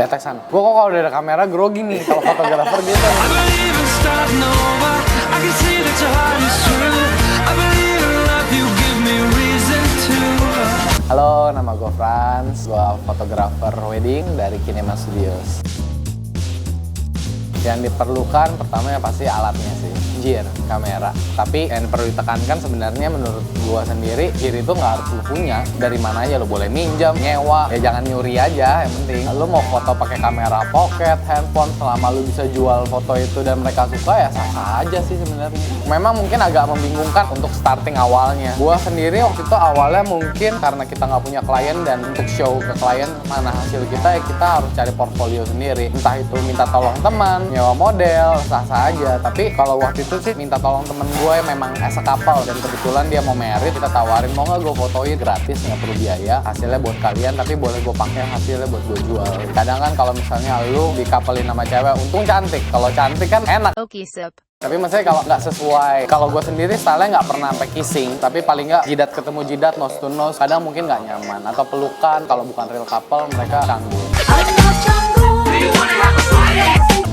Lihat sana. Gue kok kalau udah ada kamera grogi nih kalau fotografer gitu. Halo, nama gue Franz. Gue fotografer wedding dari Kinema Studios. Yang diperlukan pertama ya pasti alatnya sih, gear, kamera. Tapi yang perlu ditekankan sebenarnya menurut gua sendiri, gear itu nggak harus lu punya. Dari mana aja lu boleh minjam, nyewa, ya jangan nyuri aja. Yang penting lu mau foto pakai kamera pocket, handphone, selama lu bisa jual foto itu dan mereka suka ya sah-sah aja sih sebenarnya. Memang mungkin agak membingungkan untuk starting awalnya. Gua sendiri waktu itu awalnya mungkin karena kita nggak punya klien dan untuk show ke klien mana hasil kita ya kita harus cari portfolio sendiri. Entah itu minta tolong teman, nyewa model, sah-sah aja. Tapi kalau waktu itu sih minta tolong temen gue yang memang as a couple dan kebetulan dia mau married, kita tawarin mau nggak gue fotoin gratis, nggak perlu biaya, hasilnya buat kalian tapi boleh gue pakai hasilnya buat gue jual. Kadang kan kalau misalnya lu dikapelin sama cewek, untung cantik, kalau cantik kan enak. Oke, sip. Tapi maksudnya kalau nggak sesuai, kalau gue sendiri stylenya nggak pernah sampai kissing, tapi paling nggak jidat ketemu jidat, nose to nose, kadang mungkin nggak nyaman, atau pelukan, kalau bukan real couple mereka canggung.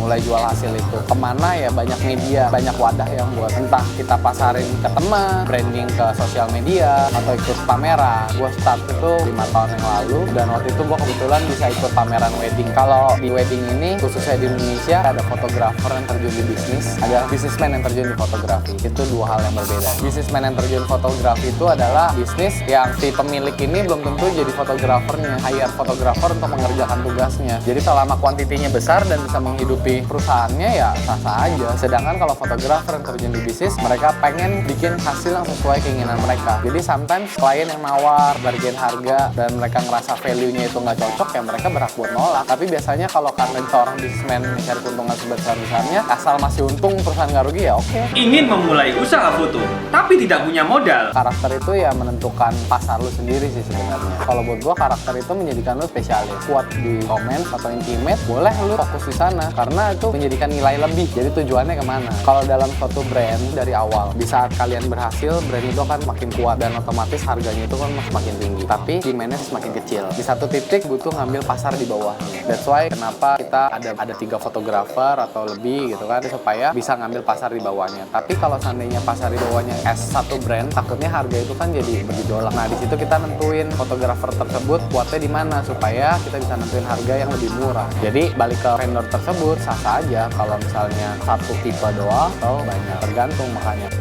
Mulai jual hasil itu kemana ya, banyak media, banyak wadah yang buat, entah kita pasarin ke teman, branding ke sosial media, atau ikut pameran. Gue start itu 5 tahun yang lalu dan waktu itu gue kebetulan bisa ikut pameran wedding. Kalau di wedding ini khususnya di Indonesia ada fotografer yang terjun di bisnis, ada businessman yang terjun di fotografi. Itu dua hal yang berbeda. Businessman yang terjun fotografi itu adalah bisnis yang si pemilik ini belum tentu jadi fotografernya, hire fotografer untuk mengerjakan tugasnya. Jadi selama kuantitinya besar dan bisa menghidupi perusahaannya ya sah-sah aja. Sedangkan kalau fotografer yang terjun di bisnis, mereka pengen bikin hasil yang sesuai keinginan mereka. Jadi sometimes klien yang nawar, bargain harga, dan mereka ngerasa value-nya itu nggak cocok, ya mereka berhak buat nolak. Tapi biasanya kalau karena seorang businessman mencari keuntungan sebesar-besarnya, asal masih untung perusahaan nggak rugi ya oke. Ingin memulai usaha foto, tapi tidak punya modal. Karakter itu ya menentukan pasar lu sendiri sih sebenarnya. Kalau buat gua karakter itu menjadikan lu spesialis. Kuat di romance atau intimate, boleh lu fokus di sana. Karena itu menjadikan nilai lebih. Jadi tujuannya kemana? Kalau dalam suatu brand dari awal, di saat kalian berhasil, brand itu akan makin kuat dan otomatis harganya itu kan semakin tinggi. Tapi demand-nya semakin kecil. Di satu titik butuh ngambil pasar di bawahnya. That's why kenapa kita ada 3 fotografer atau lebih gitu kan, supaya bisa ngambil pasar di bawahnya. Tapi kalau seandainya pasar di bawahnya as satu brand, takutnya harga itu kan jadi bergejolak. Nah di situ kita nentuin fotografer tersebut kuatnya di mana supaya kita bisa nentuin harga yang lebih murah. Jadi balik ke vendor tersebut sah-sah aja kalau misalnya satu tipe doang atau banyak, tergantung. Makanya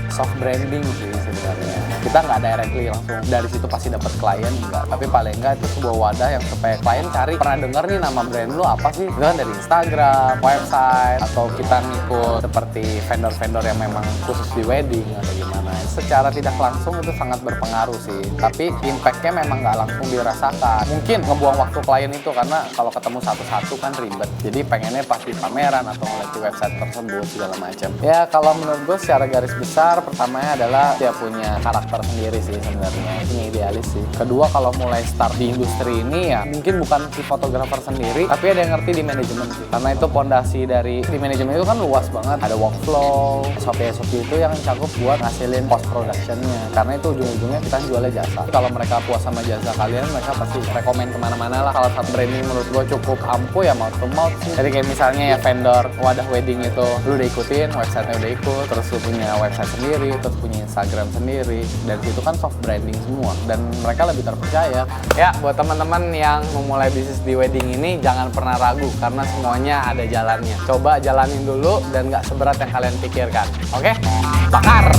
soft branding sih sebenarnya. Kita nggak directly langsung dari situ pasti dapat klien, enggak. Tapi paling enggak itu sebuah wadah yang supaya klien cari, pernah denger nih nama brand lu apa sih? Itu kan dari Instagram, website, atau kita ngikut seperti vendor-vendor yang memang khusus di wedding atau gimana. Secara tidak langsung itu sangat berpengaruh sih. Tapi impact-nya memang nggak langsung dirasakan. Mungkin ngebuang waktu klien itu karena kalau ketemu satu-satu kan ribet. Jadi pengennya pasti pameran atau ngeliat di website tersebut segala macam. Ya kalau menurut gue secara garis besar, pertamanya adalah dia punya karakter sendiri sih sebenarnya, punya idealis sih. Kedua, kalau mulai start di industri ini ya mungkin bukan si fotografer sendiri, tapi ada yang ngerti di manajemen sih. Karena itu pondasi dari di manajemen itu kan luas banget. Ada workflow, SOP itu yang cakup buat ngasilin post productionnya. Karena itu ujung-ujungnya kita jualnya jasa. Kalau mereka puas sama jasa kalian, mereka pasti rekomen kemana-mana lah. Kalau saat branding menurut gue cukup ampuh ya mouth to mouth sih. Jadi kayak misalnya ya vendor wadah wedding itu lu udah ikutin, website-nya udah ikut, terus lu punya website sendiri, terus punya Instagram sendiri, dan itu kan soft branding semua dan mereka lebih terpercaya. Ya buat teman-teman yang memulai bisnis di wedding ini jangan pernah ragu karena semuanya ada jalannya. Coba jalanin dulu dan nggak seberat yang kalian pikirkan. Oke? Bakar!